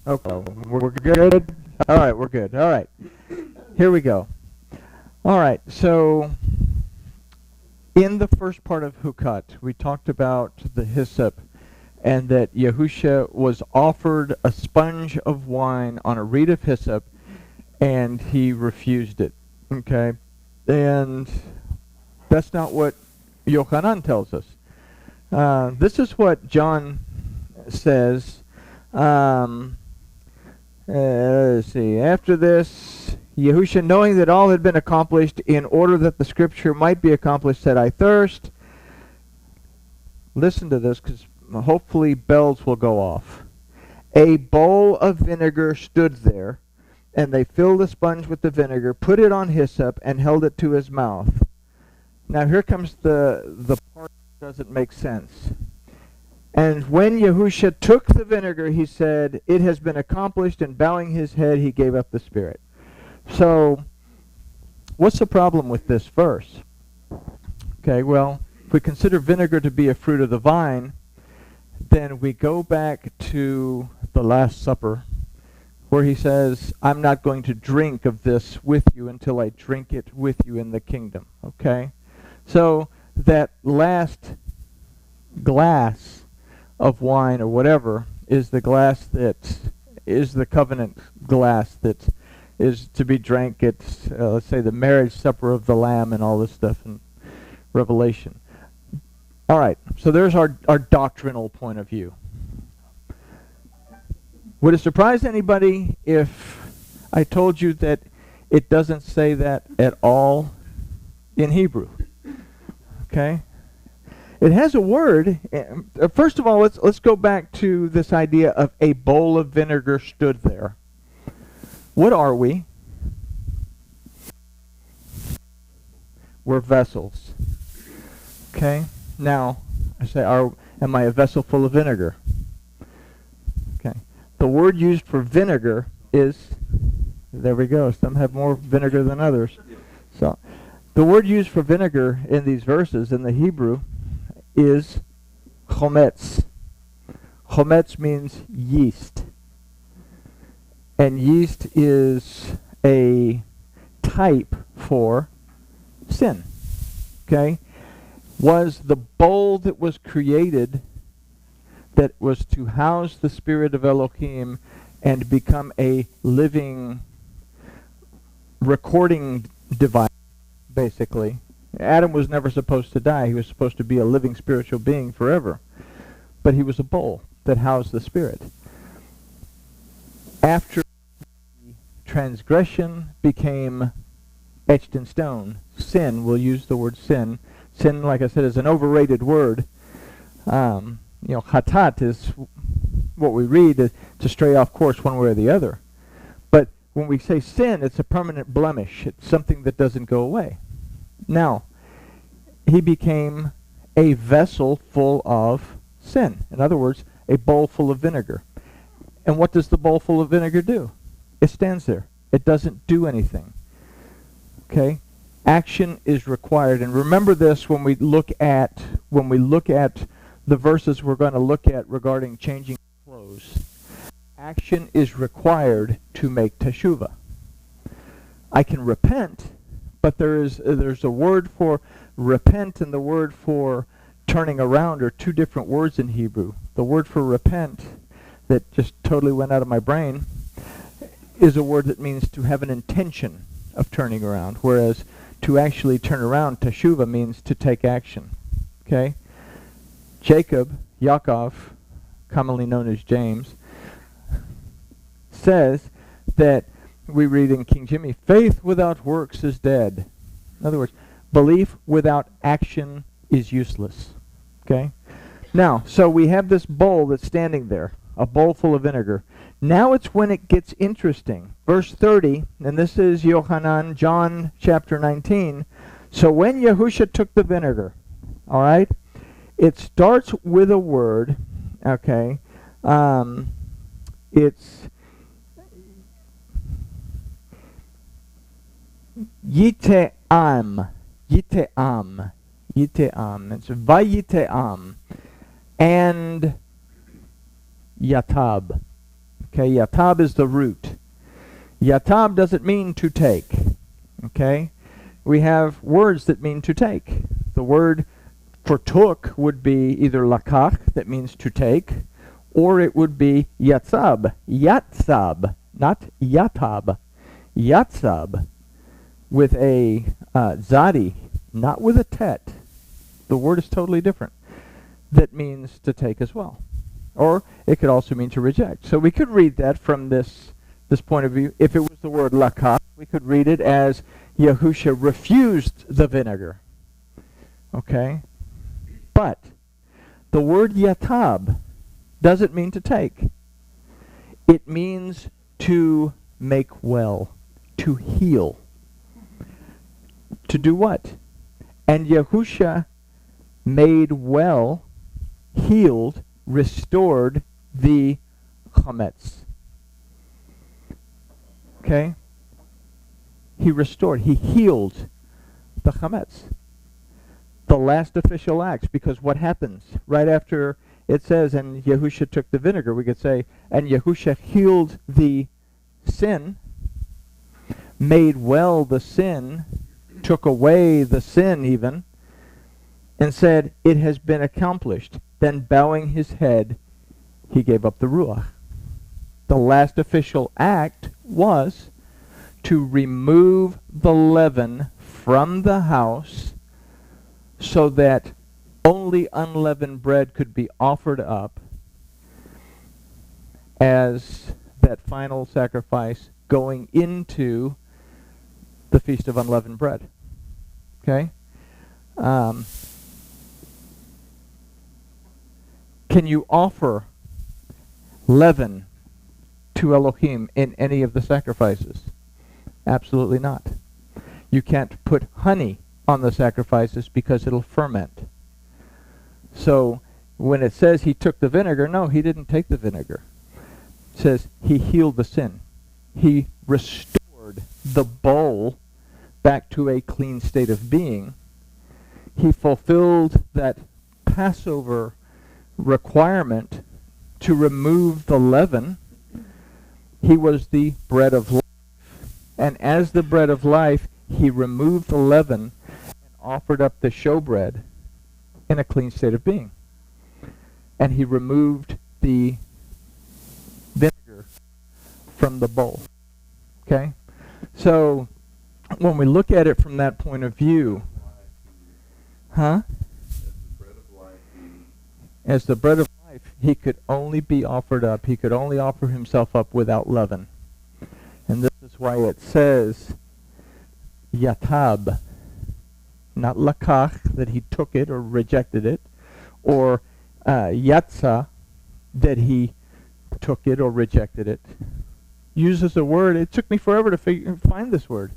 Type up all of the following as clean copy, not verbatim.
Okay, we're good? All right, we're good. All right, here we go. All right, so in the first part of Hukat, we talked about the hyssop and that Yahusha was offered a sponge of wine on a reed of hyssop, and he refused it. Okay? And that's not what Yochanan tells us. This is what John says. Let's see. After this, Yahusha, knowing that all had been accomplished in order that the scripture might be accomplished, said, I thirst. Listen to this, because hopefully bells will go off. A bowl of vinegar stood there, and they filled the sponge with the vinegar, put it on hyssop, and held it to his mouth. Now here comes the part that doesn't make sense. And when Yahusha took the vinegar, he said, it has been accomplished, and bowing his head, he gave up the spirit. So, what's the problem with this verse? Okay, well, if we consider vinegar to be a fruit of the vine, then we go back to the Last Supper, where he says, I'm not going to drink of this with you until I drink it with you in the kingdom. Okay? So, that last glass of wine or whatever is the glass that is the covenant glass that is to be drank at, let's say, the marriage supper of the Lamb and all this stuff in Revelation. All right, so there's our doctrinal point of view. Would it surprise anybody if I told you that it doesn't say that at all in Hebrew? Okay? It has a word. First of all, let's go back to this idea of a bowl of vinegar stood there. What are we? We're vessels. Okay? Now, I say, am I a vessel full of vinegar? Okay. The word used for vinegar is, there we go, some have more vinegar than others. So, the word used for vinegar in these verses in the Hebrew is chometz. Chometz means yeast. And yeast is a type for sin. Okay? Was the bowl that was created that was to house the Spirit of Elohim and become a living recording device, basically. Adam was never supposed to die. He was supposed to be a living spiritual being forever. But he was a bowl that housed the Spirit. After the transgression became etched in stone, sin, we'll use the word sin. Sin, like I said, is an overrated word. Chatat is what we read to stray off course one way or the other. But when we say sin, it's a permanent blemish. It's something that doesn't go away. Now, he became a vessel full of sin. In other words, a bowl full of vinegar. And what does the bowl full of vinegar do? It stands there. It doesn't do anything. Okay? Action is required. And remember this when we look at the verses we're going to look at regarding changing clothes. Action is required to make teshuvah. I can repent, but there's a word for repent and the word for turning around are two different words in Hebrew. The word for repent that just totally went out of my brain is a word that means to have an intention of turning around, whereas to actually turn around, teshuvah, means to take action. Okay? Yaakov, commonly known as James, says that, we read in King Jimmy, faith without works is dead. In other words, belief without action is useless. Okay? Now, so we have this bowl that's standing there, a bowl full of vinegar. Now it's when it gets interesting. Verse 30, and this is Yochanan, John chapter 19. So when Yahusha took the vinegar, all right, it starts with a word, okay, it's Yite'am. It's Vayite'am. And Yatab. Okay, yatab is the root. Yatab doesn't mean to take. Okay? We have words that mean to take. The word for took would be either lakach, that means to take, or it would be yatzab. Yatzab, not yatab. Yatzab, with a zadi, not with a tet. The word is totally different. That means to take as well. Or it could also mean to reject. So we could read that from this point of view. If it was the word lakach, we could read it as Yahusha refused the vinegar. Okay? But the word yatab doesn't mean to take. It means to make well, to heal. To do what? And Yahusha made well, healed, restored the chametz. Okay? He restored, he healed the chametz. The last official acts, because what happens right after it says, and Yahusha took the vinegar, we could say, and Yahusha healed the sin, made well the sin, took away the sin even, and said, it has been accomplished. Then bowing his head, he gave up the ruach. The last official act was to remove the leaven from the house so that only unleavened bread could be offered up as that final sacrifice going into the Feast of Unleavened Bread. Okay? Can you offer leaven to Elohim in any of the sacrifices? Absolutely not. You can't put honey on the sacrifices because it'll ferment. So when it says he took the vinegar, no, he didn't take the vinegar. It says he healed the sin. He restored the bowl back to a clean state of being. He fulfilled that Passover requirement to remove the leaven. He was the bread of life. And as the bread of life, he removed the leaven and offered up the showbread in a clean state of being. And he removed the vinegar from the bowl. Okay? So, when we look at it from that point of view, as the bread of life, he could only be offered up, he could only offer himself up without leaven. And this is why it says, yatab, not lakach, that he took it or rejected it, or yatsa, that he took it or rejected it. Uses a word, it took me forever to find this word.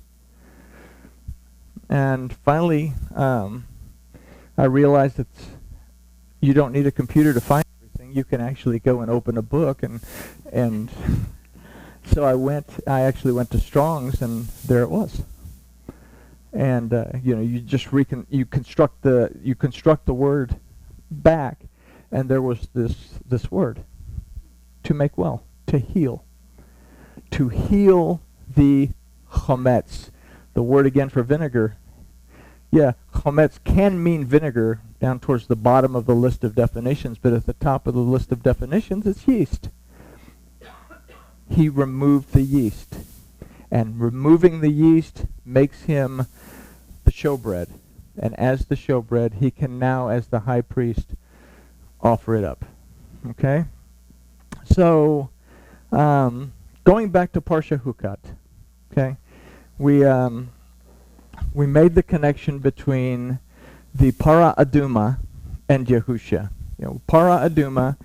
And finally, I realized that you don't need a computer to find everything. You can actually go and open a book, and so I actually went to Strong's, and there it was. And you just you construct the word back, and there was this word, to make well, to heal the chametz. The word again for vinegar. Yeah, chametz can mean vinegar down towards the bottom of the list of definitions, but at the top of the list of definitions, it's yeast. He removed the yeast. And removing the yeast makes him the showbread. And as the showbread, he can now, as the high priest, offer it up. Okay? So, going back to Parsha Hukat, okay? We made the connection between the Para Aduma and Yahusha. Para Aduma,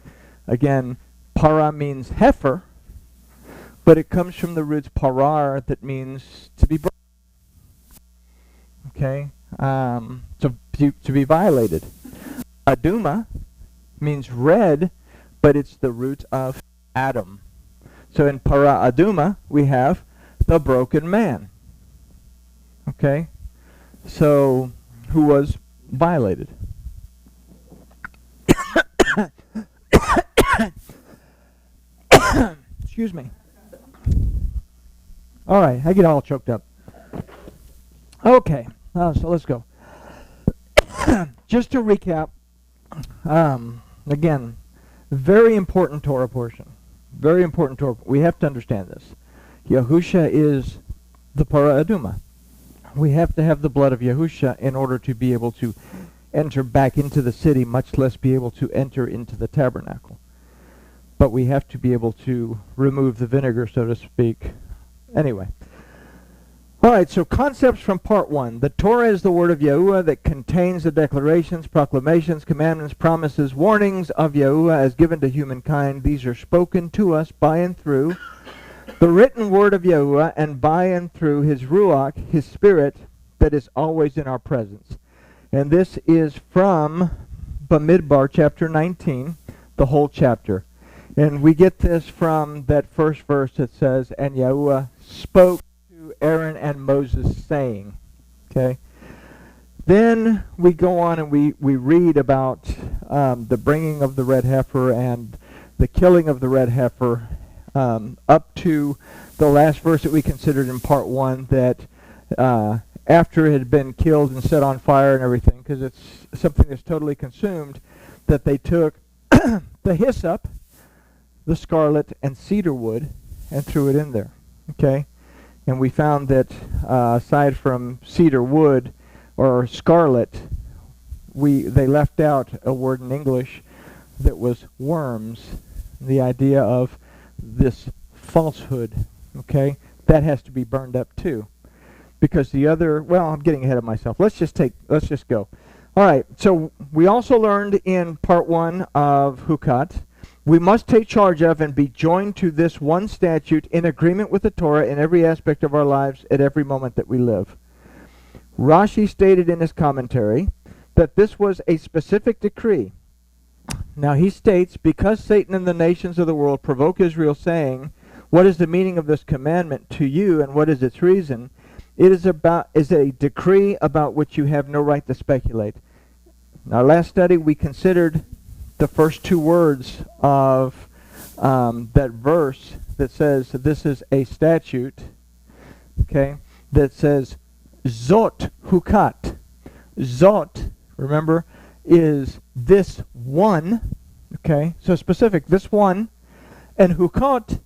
again, para means heifer, but it comes from the roots parar, that means to be broken. Okay? To be violated. Aduma means red, but it's the root of Adam. So in Para Aduma, we have the broken man. Okay? So, who was violated? Excuse me. All right, I get all choked up. Okay, so let's go. Just to recap, again, very important Torah portion. Very important Torah. We have to understand this. Yahusha is the Parah Adumah. We have to have the blood of Yahusha in order to be able to enter back into the city, much less be able to enter into the tabernacle. But we have to be able to remove the vinegar, so to speak. Anyway. All right, so concepts from part 1. The Torah is the word of Yahuwah that contains the declarations, proclamations, commandments, promises, warnings of Yahuwah as given to humankind. These are spoken to us by and through the written word of Yahuwah and by and through his Ruach, his Spirit, that is always in our presence. And this is from Bamidbar, chapter 19, the whole chapter. And we get this from that first verse that says, and Yahuwah spoke to Aaron and Moses, saying. Okay. Then we go on and we read about the bringing of the red heifer and the killing of the red heifer, up to the last verse that we considered in part 1, that after it had been killed and set on fire and everything, because it's something that's totally consumed, that they took the hyssop, the scarlet, and cedar wood and threw it in there. Okay? And we found that aside from cedar wood or scarlet, they left out a word in English that was worms, the idea of this falsehood. Okay? That has to be burned up too. Because the other, well, I'm getting ahead of myself. Let's just go. All right, so we also learned in part 1 of Hukat, we must take charge of and be joined to this one statute in agreement with the Torah in every aspect of our lives at every moment that we live. Rashi stated in his commentary that this was a specific decree. Now he states, because Satan and the nations of the world provoke Israel, saying, what is the meaning of this commandment to you and what is its reason? It is a decree about which you have no right to speculate. In our last study, we considered the first 2 words of that verse that says this is a statute, okay, that says Zot Hukat. Zot, remember, is this one, okay, so specific, this one, and Hukat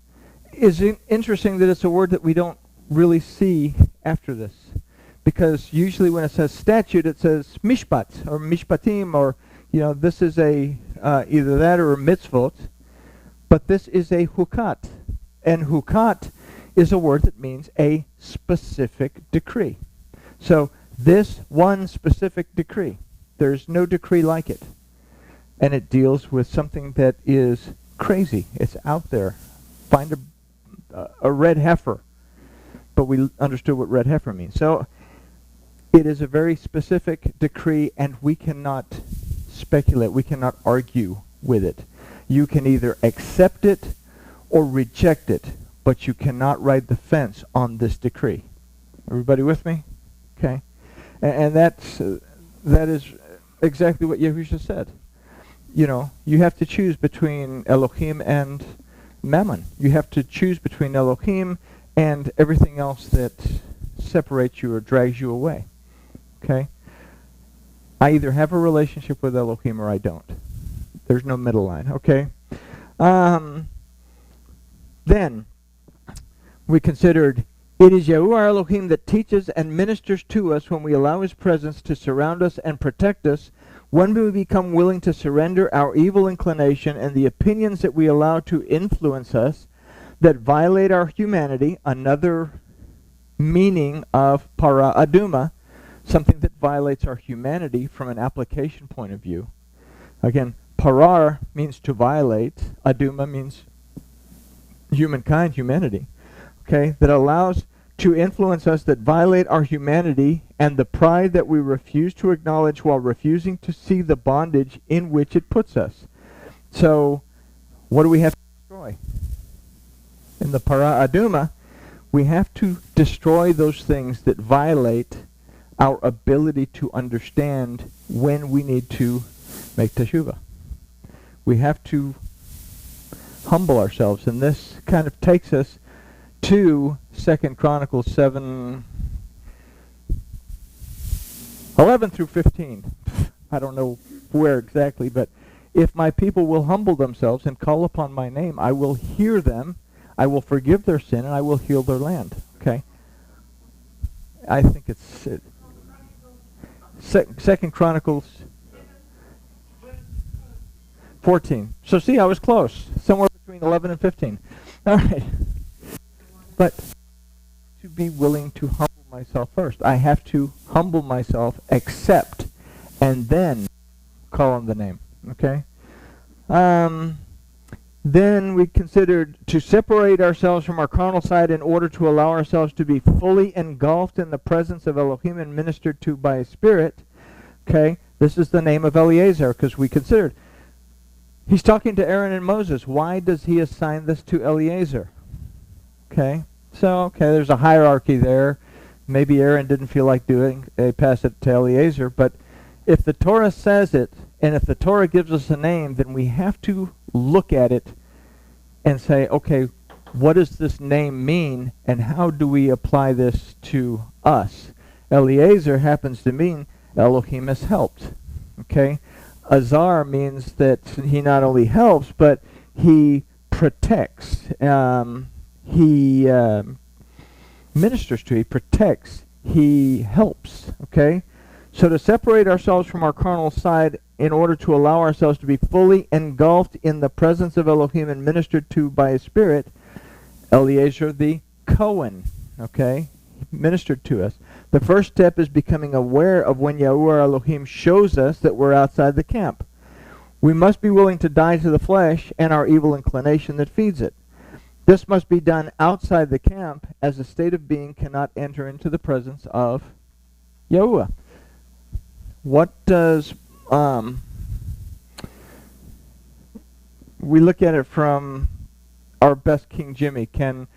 is interesting that it's a word that we don't really see after this, because usually when it says statute it says mishpat or mishpatim, or this is a either that or a mitzvot, but this is a hukat, and hukat is a word that means a specific decree. So this one specific decree, there's no decree like it, and it deals with something that is crazy. It's out there. Find a red heifer. But we understood what red heifer means. So it is a very specific decree, and we cannot speculate. We cannot argue with it. You can either accept it or reject it, but you cannot ride the fence on this decree. Everybody with me? Okay. And that is exactly what Yahusha said. You have to choose between Elohim and Mammon. You have to choose between Elohim and everything else that separates you or drags you away. Okay? I either have a relationship with Elohim or I don't. There's no middle line. Okay? Then, we considered, it is Yahuwah Elohim that teaches and ministers to us when we allow his presence to surround us and protect us, when we become willing to surrender our evil inclination and the opinions that we allow to influence us, that violate our humanity. Another meaning of para aduma, something that violates our humanity from an application point of view. Again, parar means to violate, aduma means humankind, humanity. Okay, that allows to influence us, that violate our humanity and the pride that we refuse to acknowledge while refusing to see the bondage in which it puts us. So, what do we have to destroy? In the para aduma, we have to destroy those things that violate our ability to understand when we need to make teshuvah. We have to humble ourselves. And this kind of takes us to 2 Chronicles 7, 11 through 15. I don't know where exactly, but if my people will humble themselves and call upon my name, I will hear them, I will forgive their sin, and I will heal their land. Okay? I think it's 2 Chronicles 14. So see, I was close. Somewhere between 11 and 15. All right. But to be willing to humble myself first. I have to humble myself, accept, and then call on the name. Okay? Then we considered to separate ourselves from our carnal side in order to allow ourselves to be fully engulfed in the presence of Elohim and ministered to by His Spirit. Okay? This is the name of Eleazar, because we considered. He's talking to Aaron and Moses. Why does he assign this to Eleazar? Okay? So, there's a hierarchy there. Maybe Aaron didn't feel like doing it. They pass it to Eleazar. But if the Torah says it, and if the Torah gives us a name, then we have to look at it and say, okay, what does this name mean, and how do we apply this to us? Eleazar happens to mean Elohim has helped. Okay? Azar means that he not only helps, but he protects. He ministers to, he protects, he helps. Okay? So to separate ourselves from our carnal side in order to allow ourselves to be fully engulfed in the presence of Elohim and ministered to by His Spirit, Eleazar the Cohen, okay, ministered to us. The first step is becoming aware of when Yahuwah Elohim shows us that we're outside the camp. We must be willing to die to the flesh and our evil inclination that feeds it. This must be done outside the camp, as a state of being cannot enter into the presence of Yahuwah. What does we look at it from our best King Jimmy? Can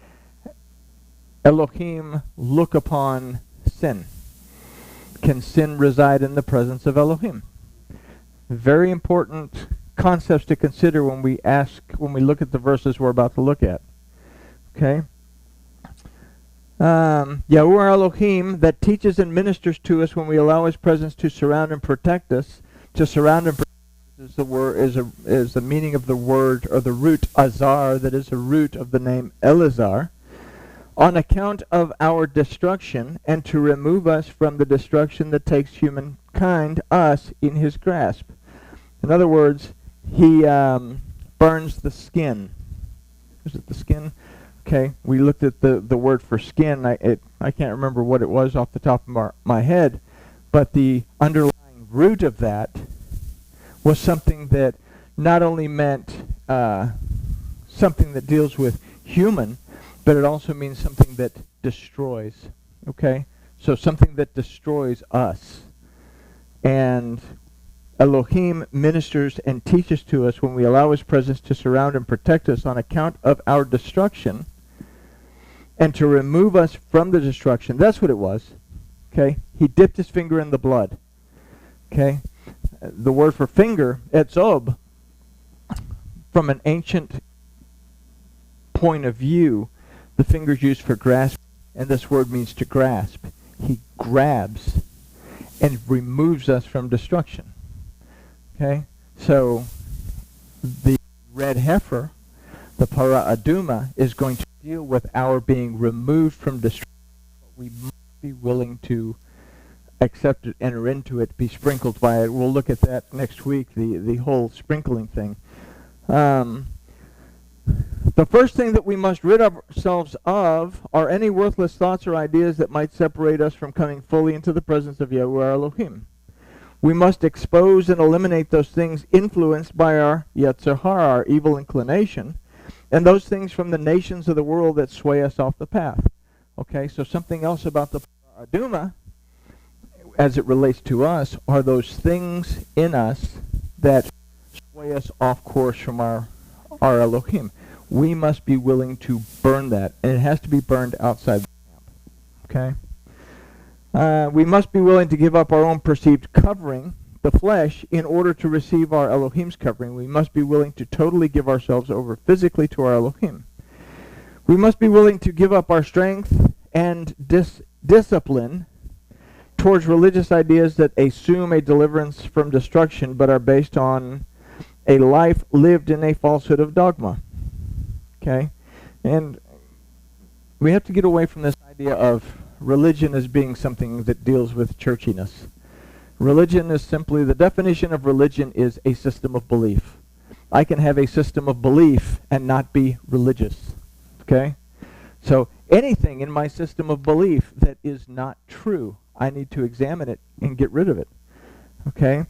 Elohim look upon sin? Can sin reside in the presence of Elohim? Very important concepts to consider when we look at the verses we're about to look at. Okay? Yahuwah Elohim that teaches and ministers to us when we allow His presence to surround and protect us. To surround and protect is the meaning of the word, or the root azar, that is the root of the name Eleazar, on account of our destruction, and to remove us from the destruction that takes humankind, us, in His grasp. In other words, He burns the skin. Is it the skin? Okay, we looked at the word for skin. I can't remember what it was off the top of my head, but the underlying root of that was something that not only meant something that deals with human, but it also means something that destroys. Okay, so something that destroys us. And Elohim ministers and teaches to us when we allow His presence to surround and protect us on account of our destruction, and to remove us from the destruction. That's what it was. Okay? He dipped His finger in the blood. Okay? The word for finger, etzob, from an ancient point of view, the finger's used for grasp, and this word means to grasp. He grabs and removes us from destruction. Okay? So, the red heifer, the para aduma, is going to deal with our being removed from destruction. We must be willing to accept it, enter into it, be sprinkled by it. We'll look at that next week, the whole sprinkling thing. The first thing that we must rid ourselves of are any worthless thoughts or ideas that might separate us from coming fully into the presence of Yahuwah Elohim. We must expose and eliminate those things influenced by our Yetzer Hara, our evil inclination, and those things from the nations of the world that sway us off the path. Okay, so something else about the Aduma, as it relates to us, are those things in us that sway us off course from our Elohim. We must be willing to burn that, and it has to be burned outside the camp. Okay? We must be willing to give up our own perceived covering the flesh, in order to receive our Elohim's covering, we must be willing to totally give ourselves over physically to our Elohim. We must be willing to give up our strength and discipline towards religious ideas that assume a deliverance from destruction but are based on a life lived in a falsehood of dogma. Okay? And we have to get away from this idea of religion as being something that deals with churchiness. Religion is simply, the definition of religion is a system of belief. I can have a system of belief and not be religious. Okay? So anything in my system of belief that is not true, I need to examine it and get rid of it. Okay?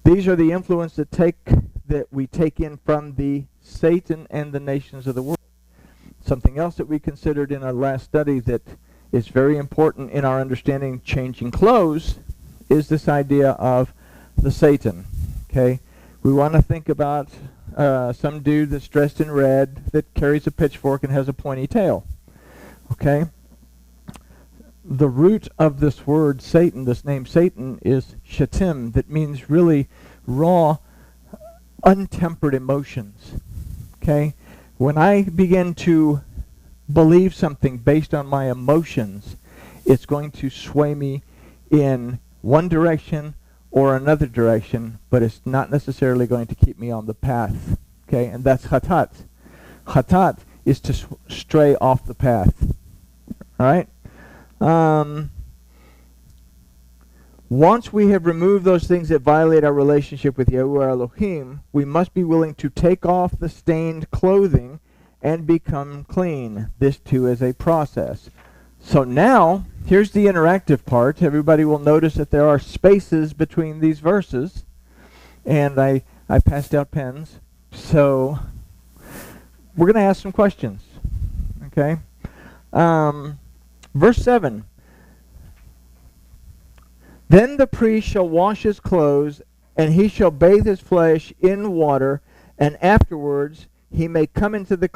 These are the influence that we take in from the Satan and the nations of the world. Something else that we considered in our last study that is very important in our understanding changing clothes is this idea of the Satan. Okay? We want to think about some dude that's dressed in red that carries a pitchfork and has a pointy tail. Okay? The root of this word Satan, this name Satan, is shatim, that means really raw, untempered emotions. Okay? When I begin to believe something based on my emotions, it's going to sway me in one direction or another direction, but it's not necessarily going to keep me on the path. Okay? And that's chatat. Chatat is to stray off the path. All right? Once we have removed those things that violate our relationship with Yahuwah Elohim, we must be willing to take off the stained clothing and become clean. This too is a process. So now, here's the interactive part. Everybody will notice that there are spaces between these verses. And I passed out pens. So we're going to ask some questions. Okay? Verse 7. Then the priest shall wash his clothes, and he shall bathe his flesh in water, and afterwards he may come into the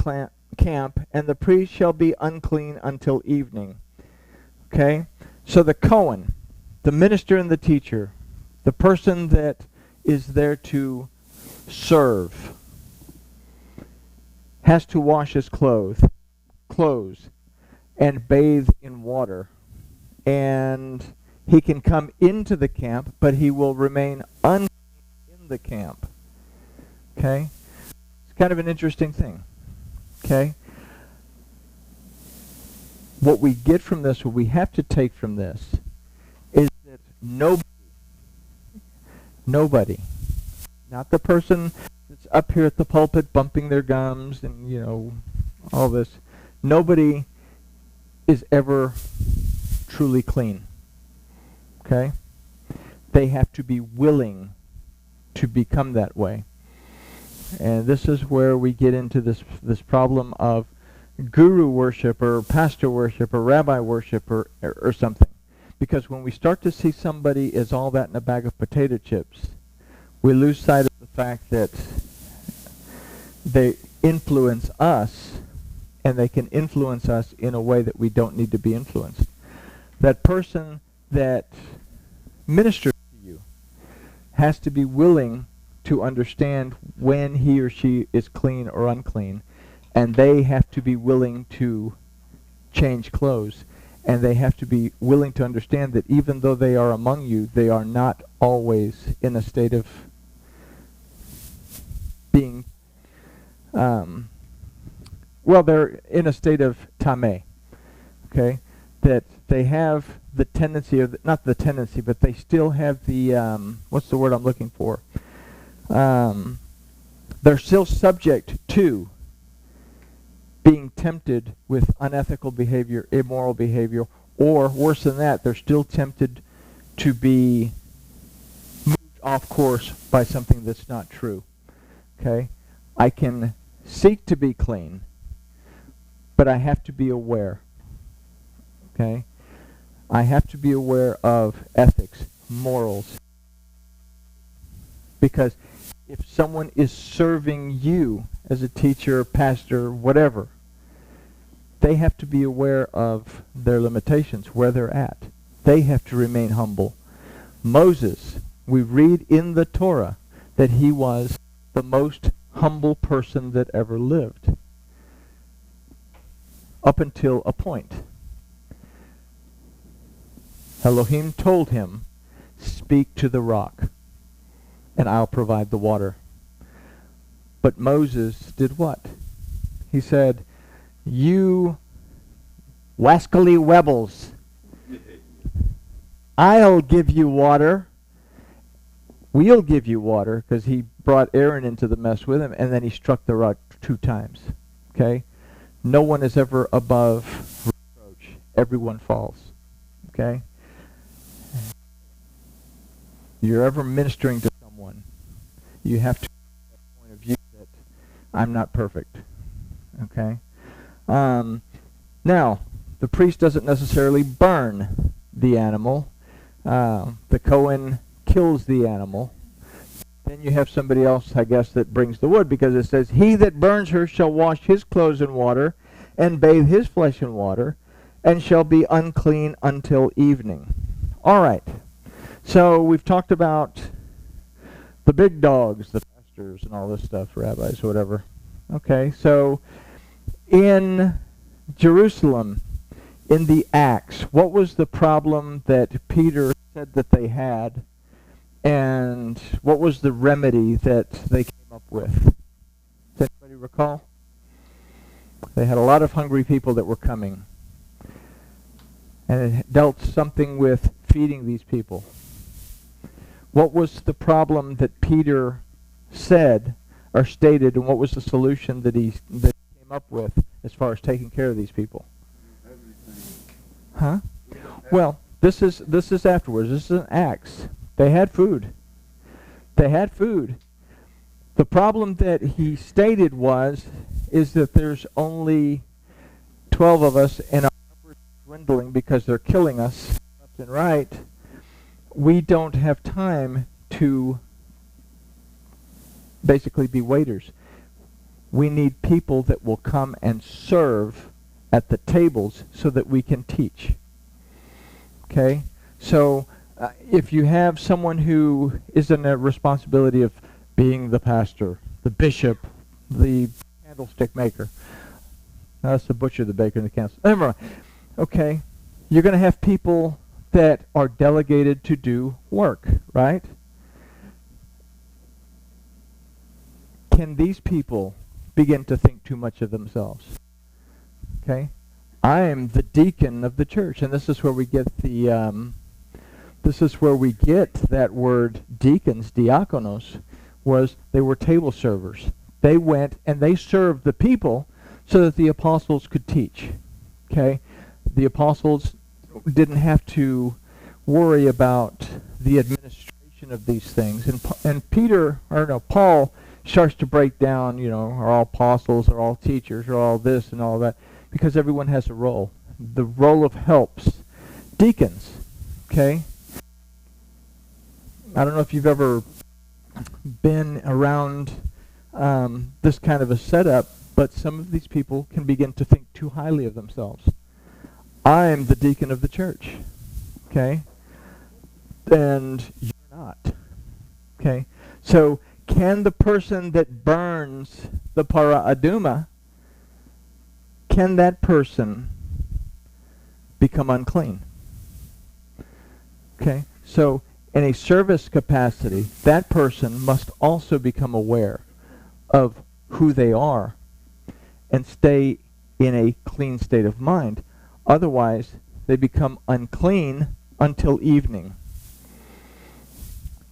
camp, and the priest shall be unclean until evening. Okay? So the Cohen, the minister and the teacher, the person that is there to serve, has to wash his clothes and bathe in water. And he can come into the camp, but he will remain unclean in the camp. Okay? It's kind of an interesting thing. Okay? What we get from this, what we have to take from this, is that nobody, not the person that's up here at the pulpit bumping their gums and, all this, nobody is ever truly clean. Okay? They have to be willing to become that way. And this is where we get into this problem of guru worship or pastor worship or rabbi worship or something. Because when we start to see somebody as all that in a bag of potato chips, we lose sight of the fact that they influence us, and they can influence us in a way that we don't need to be influenced. That person that ministers to you has to be willing to understand when he or she is clean or unclean, and they have to be willing to change clothes, and they have to be willing to understand that even though they are among you, they are not always in a state of being they're in a state of tameh. Okay? That they have the tendency, not the tendency, but they still have the, what's the word I'm looking for? They're still subject to being tempted with unethical behavior, immoral behavior, or worse than that, they're still tempted to be moved off course by something that's not true. Okay? I can seek to be clean, but I have to be aware. Okay? I have to be aware of ethics, morals. Because if someone is serving you as a teacher, pastor, whatever, they have to be aware of their limitations, where they're at. They have to remain humble. Moses We read in the Torah that he was the most humble person that ever lived. Up until a point. Elohim told him, speak to the rock, and I'll provide the water. But Moses did what? He said, you wascally webbles, I'll give you water. We'll give you water, because he brought Aaron into the mess with him, and then he struck the rock 2 times. Okay? No one is ever above reproach. Everyone falls. Okay? You're ever ministering to someone, you have to have that point of view that I'm not perfect. Okay? Now, the priest doesn't necessarily burn the animal. The Kohen kills the animal. Then you have somebody else, I guess, that brings the wood, because it says, he that burns her shall wash his clothes in water, and bathe his flesh in water, and shall be unclean until evening. All right. So we've talked about the big dogs, the pastors and all this stuff, rabbis, whatever. Okay, so in Jerusalem, in the Acts, what was the problem that Peter said that they had, and what was the remedy that they came up with? Does anybody recall? They had a lot of hungry people that were coming, and it dealt something with feeding these people. What was the problem that Peter said or stated, and what was the solution that he came up with as far as taking care of these people? Huh? Well, this is afterwards. This is in Acts. They had food. They had food. The problem that he stated is that there's only 12 of us, and our numbers are dwindling because they're killing us left and right. We don't have time to basically be waiters. We need people that will come and serve at the tables so that we can teach. Okay? So if you have someone who is in a responsibility of being the pastor, the bishop, the candlestick maker, no, that's the butcher, the baker, and the candlestick. Never mind. Okay? You're going to have people that are delegated to do work, right? Can these people begin to think too much of themselves? Okay? I am the deacon of the church, and this is where we get that word deacons, diakonos, was they were table servers. They went and they served the people so that the apostles could teach. Okay? The apostles didn't have to worry about the administration of these things. And Paul starts to break down, are all apostles, are all teachers, are all this and all that, because everyone has a role. The role of helps. Deacons, okay? I don't know if you've ever been around this kind of a setup, but some of these people can begin to think too highly of themselves. I am the deacon of the church, okay? And you're not, okay? So can the person that burns the para aduma, can that person become unclean? Okay? So in a service capacity, that person must also become aware of who they are and stay in a clean state of mind. Otherwise, they become unclean until evening.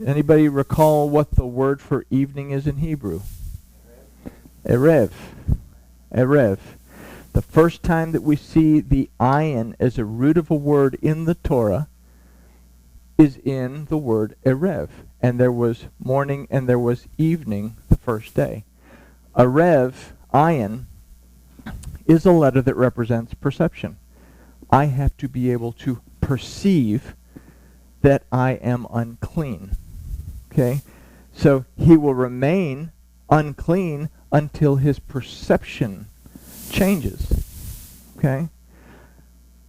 Anybody recall what the word for evening is in Hebrew? Erev. Erev. The first time that we see the ayin as a root of a word in the Torah is in the word Erev. And there was morning and there was evening the first day. Erev, ayin, is a letter that represents perception. I have to be able to perceive that I am unclean. Okay? So he will remain unclean until his perception changes. Okay?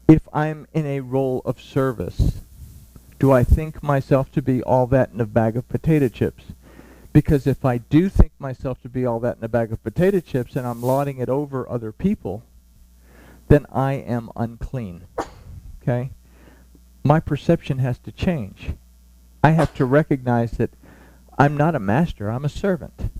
If I'm in a role of service, Do I think myself to be all that in a bag of potato chips? Because if I do think myself to be all that in a bag of potato chips and I'm lauding it over other people, then I am unclean. Okay? My perception has to change. I have to recognize that I'm not a master, I'm a servant.